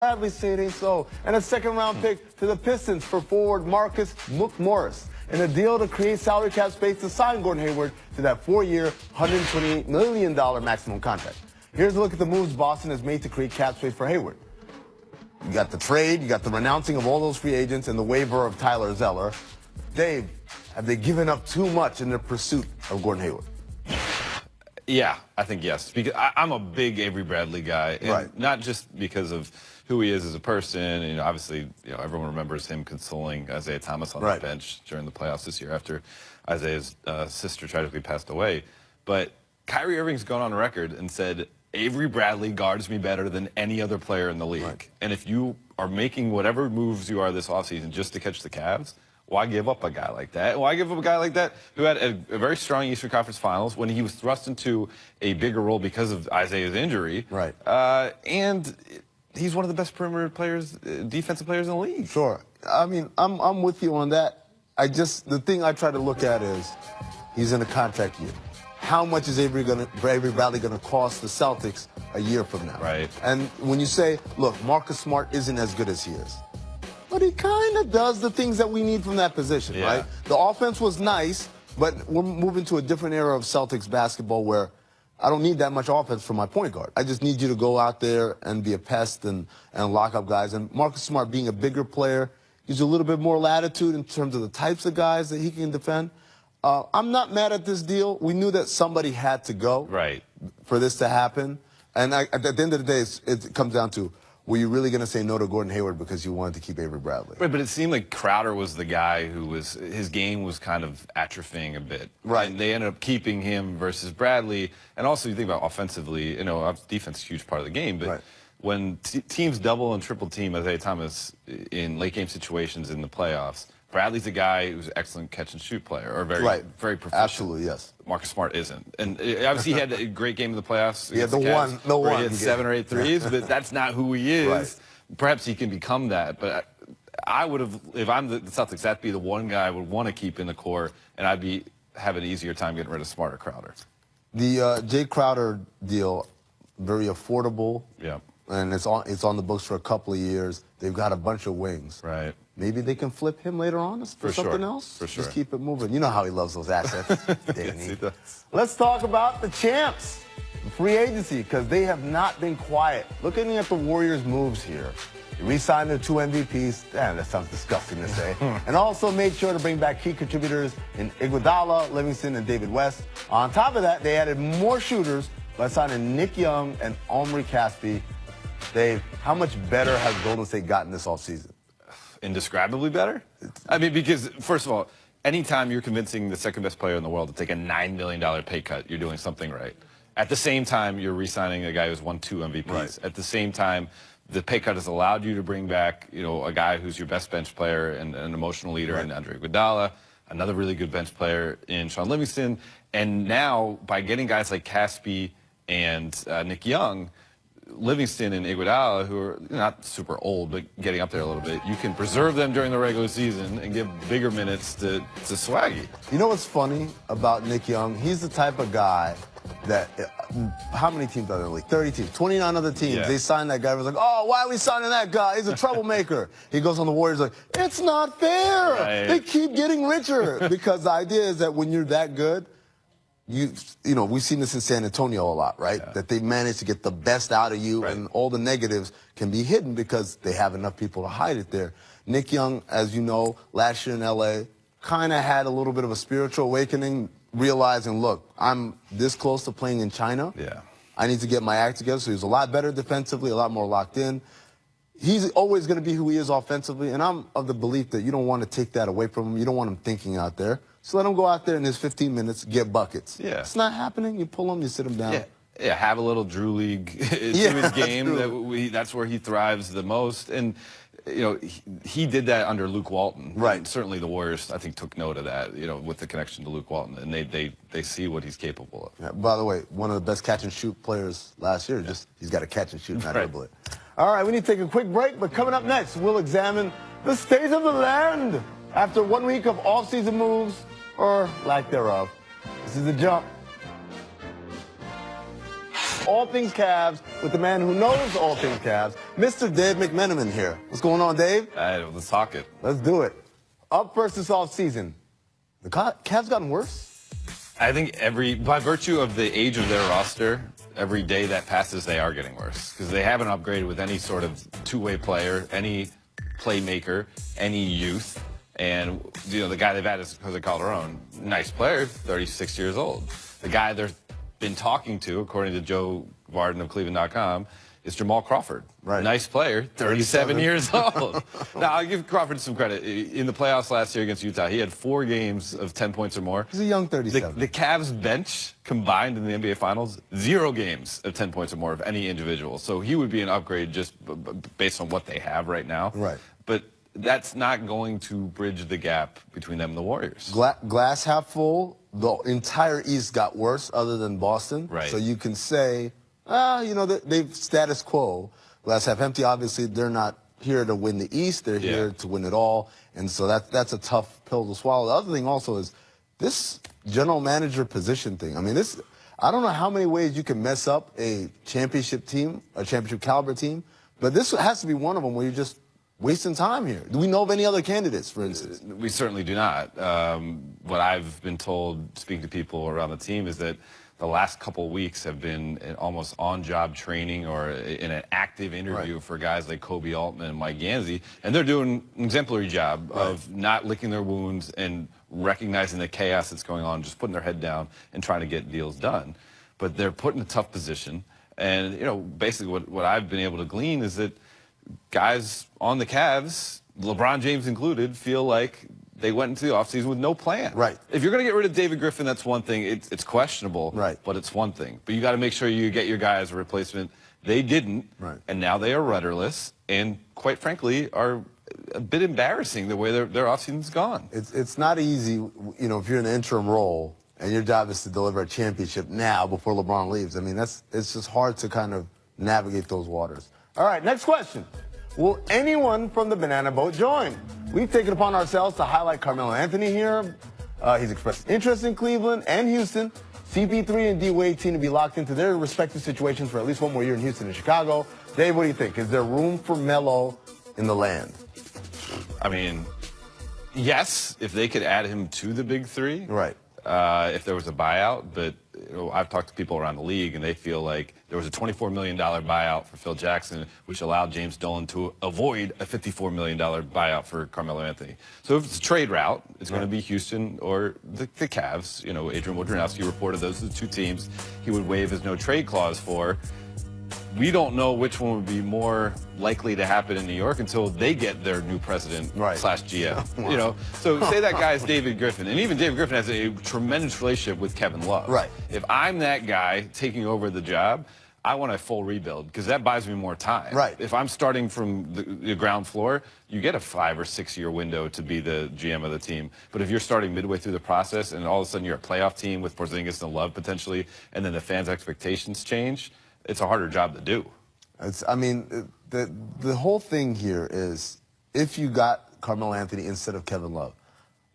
Bradley say it ain't so. And a second-round pick to the Pistons for forward Marcus Morris in a deal to create salary cap space to sign Gordon Hayward to that 4-year, $128 million maximum contract. Here's a look at the moves Boston has made to create cap space for Hayward. You got the trade, you got the renouncing of all those free agents, and the waiver of Tyler Zeller. Dave, have they given up too much in their pursuit of Gordon Hayward? Yeah, I think yes. Because I'm a big Avery Bradley guy, and right. Not just because of who he is as a person. And, obviously, everyone remembers him consoling Isaiah Thomas on the bench during the playoffs this year after Isaiah's sister tragically passed away. But Kyrie Irving's gone on record and said, Avery Bradley guards me better than any other player in the league. Right. And if you are making whatever moves you are this offseason just to catch the Cavs, why give up a guy like that? Why give up a guy like that who had a very strong Eastern Conference Finals when he was thrust into a bigger role because of Isaiah's injury? Right. And he's one of the best perimeter players, defensive players in the league. Sure. I mean, I'm with you on that. The thing I try to look at is he's in a contract year. How much is Avery Bradley going to cost the Celtics a year from now? Right. And when you say, look, Marcus Smart isn't as good as he is, but he kind of does the things that we need from that position, right? The offense was nice, but we're moving to a different era of Celtics basketball where I don't need that much offense from my point guard. I just need you to go out there and be a pest and lock up guys. And Marcus Smart being a bigger player gives you a little bit more latitude in terms of the types of guys that he can defend. I'm not mad at this deal. We knew that somebody had to go for this to happen. And at the end of the day, it comes down to, were you really going to say no to Gordon Hayward because you wanted to keep Avery Bradley? Right, but it seemed like Crowder was the guy who his game was kind of atrophying a bit. Right. And they ended up keeping him versus Bradley. And also, you think about offensively, defense is a huge part of the game. But when teams double and triple team Isaiah Thomas in late game situations in the playoffs, Bradley's a guy who's an excellent catch-and-shoot player, or very proficient. Absolutely, yes. Marcus Smart isn't. And obviously he had a great game in the playoffs. Yeah, the Cavs, one. Where he had 7 or 8 threes, but that's not who he is. Right. Perhaps he can become that, but I would have, if I'm the Celtics, that'd be the one guy I would want to keep in the core, and I'd have an easier time getting rid of Smart or Crowder. The Jay Crowder deal, very affordable. Yeah. And it's on the books for a couple of years. They've got a bunch of wings. Right. Maybe they can flip him later on for something else. For sure. Just keep it moving. You know how he loves those assets. Yes, he does. Let's talk about the champs, free agency, because they have not been quiet. Looking at the Warriors' moves here, they re-signed their 2 MVPs. Damn, that sounds disgusting to say. And also made sure to bring back key contributors in Iguodala, Livingston, and David West. On top of that, they added more shooters by signing Nick Young and Omri Caspi. Dave, how much better has Golden State gotten this offseason? Indescribably better? I mean, because, first of all, anytime you're convincing the second best player in the world to take a $9 million pay cut, you're doing something right. At the same time, you're re-signing a guy who's won 2 MVPs. Right. At the same time, the pay cut has allowed you to bring back, a guy who's your best bench player and an emotional leader in Andre Iguodala, another really good bench player in Sean Livingston. And now, by getting guys like Caspi and Nick Young, Livingston and Iguodala, who are not super old, but getting up there a little bit, you can preserve them during the regular season and give bigger minutes to Swaggy. You know what's funny about Nick Young? He's the type of guy that, how many teams are there in the league? 30 teams, 29 other teams. They signed that guy. It was like, oh, why are we signing that guy? He's a troublemaker. He goes on the Warriors like, it's not fair. They keep getting richer. Because the idea is that when you're that good, we've seen this in San Antonio a lot, right? That they manage to get the best out of you, and all the negatives can be hidden because they have enough people to hide it there. Nick Young, as you know, last year in L.A., kind of had a little bit of a spiritual awakening, realizing, look, I'm this close to playing in China. I need to get my act together. So he's a lot better defensively, a lot more locked in. He's always going to be who he is offensively, and I'm of the belief that you don't want to take that away from him. You don't want him thinking out there. So let him go out there in his 15 minutes, get buckets. It's not happening. You pull him, you sit him down. Have a little Drew League to his game. That's where he thrives the most. And, he did that under Luke Walton. And certainly the Warriors, I think, took note of that, with the connection to Luke Walton. And they see what he's capable of. By the way, one of the best catch-and-shoot players last year. Just he's got to catch and shoot, not dribble it. All right, we need to take a quick break, but coming up next, we'll examine the state of the land after 1 week of off-season moves, or lack thereof. This is The Jump. all things Cavs with the man who knows all things Cavs, Mr. Dave McMenamin here. What's going on, Dave? Let's talk it. Let's do it. Up first this offseason. The Cavs gotten worse? I think by virtue of the age of their roster, every day that passes, they are getting worse because they haven't upgraded with any sort of two-way player, any playmaker, any youth. And, the guy they've had is Jose Calderon. Nice player, 36 years old. The guy they've been talking to, according to Joe Varden of Cleveland.com, is Jamal Crawford. Right. Nice player, 37 years old. Now, I'll give Crawford some credit. In the playoffs last year against Utah, he had 4 games of 10 points or more. He's a young 37. The Cavs bench combined in the NBA Finals, 0 games of 10 points or more of any individual. So he would be an upgrade just based on what they have right now. Right. But that's not going to bridge the gap between them and the Warriors. Glass half full, the entire East got worse other than Boston. Right. So you can say, they've status quo. Glass half empty, obviously, they're not here to win the East. They're here to win it all. And so that's a tough pill to swallow. The other thing also is this general manager position thing. I mean, I don't know how many ways you can mess up a championship team, a championship caliber team, but this has to be one of them where you're just wasting time here. Do we know of any other candidates, for instance? We certainly do not. What I've been told, speaking to people around the team, is that the last couple of weeks have been almost on-job training or in an active interview for guys like Kobe Altman and Mike Gansey, and they're doing an exemplary job of not licking their wounds and recognizing the chaos that's going on, just putting their head down and trying to get deals done. But they're put in a tough position, and basically what I've been able to glean is that guys on the Cavs, LeBron James included, feel like they went into the offseason with no plan. Right. If you're going to get rid of David Griffin, that's one thing. It's questionable, but it's one thing. But you got to make sure you get your guy as a replacement. They didn't, and now they are rudderless, and quite frankly, are a bit embarrassing the way their offseason's gone. It's not easy, if you're in an interim role and your job is to deliver a championship now before LeBron leaves. I mean, it's just hard to kind of navigate those waters. All right, next question. Will anyone from the Banana Boat join? We've taken upon ourselves to highlight Carmelo Anthony here. He's expressed interest in Cleveland and Houston. CP3 and D-Wade seem to be locked into their respective situations for at least one more year in Houston and Chicago. Dave, what do you think? Is there room for Melo in the land? I mean, yes, if they could add him to the big three. Right. If there was a buyout, but I've talked to people around the league, and they feel like there was a $24 million buyout for Phil Jackson, which allowed James Dolan to avoid a $54 million buyout for Carmelo Anthony. So if it's a trade route, it's going to be Houston or the Cavs. Adrian Wojnarowski reported those are the 2 teams he would waive his no-trade clause for. We don't know which one would be more likely to happen in New York until they get their new president / GM. So say that guy is David Griffin, and even David Griffin has a tremendous relationship with Kevin Love. Right. If I'm that guy taking over the job, I want a full rebuild because that buys me more time. Right. If I'm starting from the ground floor, you get a 5 or 6 year window to be the GM of the team. But if you're starting midway through the process and all of a sudden you're a playoff team with Porzingis and Love potentially, and then the fans' expectations change, it's a harder job to do. The whole thing here is if you got Carmelo Anthony instead of Kevin Love,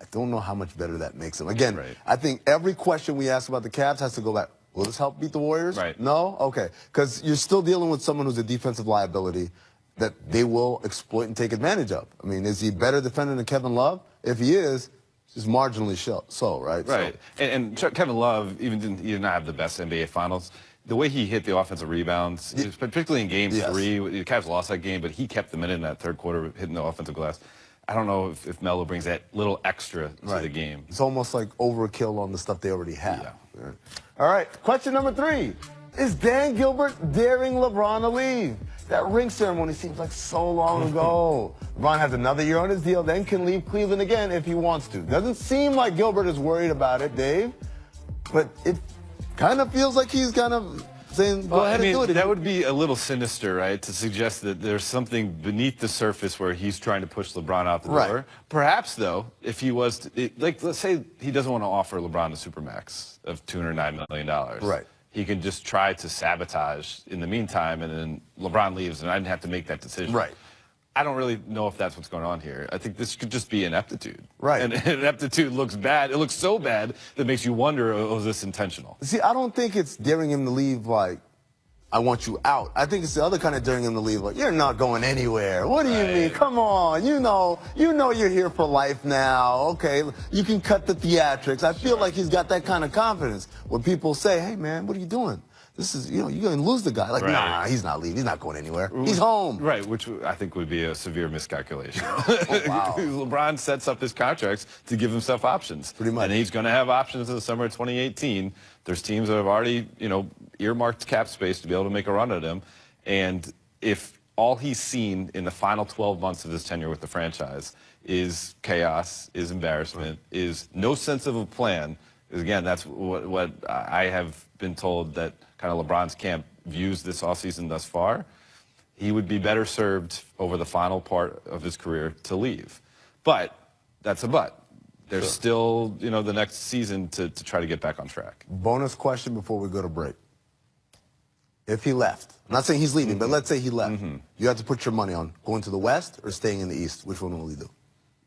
I don't know how much better that makes him. Again, I think every question we ask about the Cavs has to go back. Will this help beat the Warriors? Right. No? Okay. Because you're still dealing with someone who's a defensive liability that they will exploit and take advantage of. I mean, is he a better defender than Kevin Love? If he is, just marginally so, right? Right. So. And Kevin Love he did not have the best NBA Finals. The way he hit the offensive rebounds, particularly in Game 3, the Cavs lost that game, but he kept them in that third quarter, hitting the offensive glass. I don't know if Melo brings that little extra to the game. It's almost like overkill on the stuff they already have. Yeah. All right, question number 3. Is Dan Gilbert daring LeBron to leave? That ring ceremony seems like so long ago. LeBron has another year on his deal, then can leave Cleveland again if he wants to. Doesn't seem like Gilbert is worried about it, Dave, but it kind of feels like he's kind of saying, go ahead and do it. That would be a little sinister, right, to suggest that there's something beneath the surface where he's trying to push LeBron out the door. Perhaps, though, if he was, let's say he doesn't want to offer LeBron a supermax of $209 million. Right. He can just try to sabotage in the meantime, and then LeBron leaves, and I didn't have to make that decision. Right. I don't really know if that's what's going on here. I think this could just be ineptitude. Right. And ineptitude looks bad. It looks so bad that makes you wonder, was this intentional? See, I don't think it's daring him to leave, like, I want you out. I think it's the other kind of daring him to leave. Like, you're not going anywhere. What do you mean? Come on. You know you're here for life now. Okay, you can cut the theatrics. I feel like he's got that kind of confidence. When people say, hey, man, what are you doing? This is, you're going to lose the guy. Like, nah, he's not leaving. He's not going anywhere. He's home. Right, which I think would be a severe miscalculation. Oh, wow. LeBron sets up his contracts to give himself options. Pretty much. And he's going to have options in the summer of 2018. There's teams that have already, earmarked cap space to be able to make a run at him. And if all he's seen in the final 12 months of his tenure with the franchise is chaos, is embarrassment, is no sense of a plan, again, that's what I have been told that kind of LeBron's camp views this offseason thus far, he would be better served over the final part of his career to leave. But that's a but. There's still, the next season to try to get back on track. Bonus question before we go to break. If he left, I'm not saying he's leaving, but let's say he left. You have to put your money on going to the West or staying in the East. Which one will he do?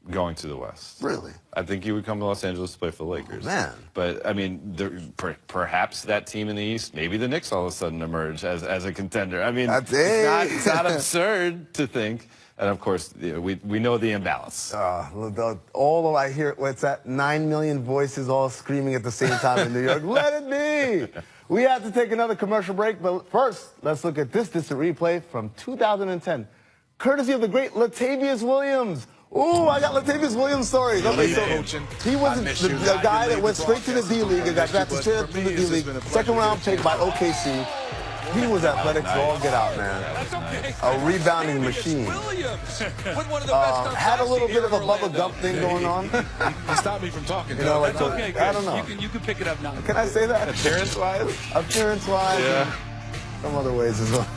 Going to the West. Really? I think he would come to Los Angeles to play for the Lakers. Oh, man. But, I mean, perhaps that team in the East, maybe the Knicks all of a sudden emerge as a contender. I mean, it's not absurd to think. And, of course, we know the imbalance. All I hear, what's that? 9 million voices all screaming at the same time in New York. Let it be! We have to take another commercial break, but first, let's look at this distant replay from 2010, courtesy of the great Latavius Williams. Ooh, I got Latavius Williams stories. Okay, so he was the guy that went straight to the D-League and got drafted straight up to the D-League. Second round pick by OKC. He was athletic to all get out, man. A rebounding machine. Had a little bit of a Bubba Gump thing going on. You stopped me from talking. Like, okay, I don't know. You can pick it up now. Can I say that? Appearance-wise? Appearance-wise. Yeah. Some other ways as well.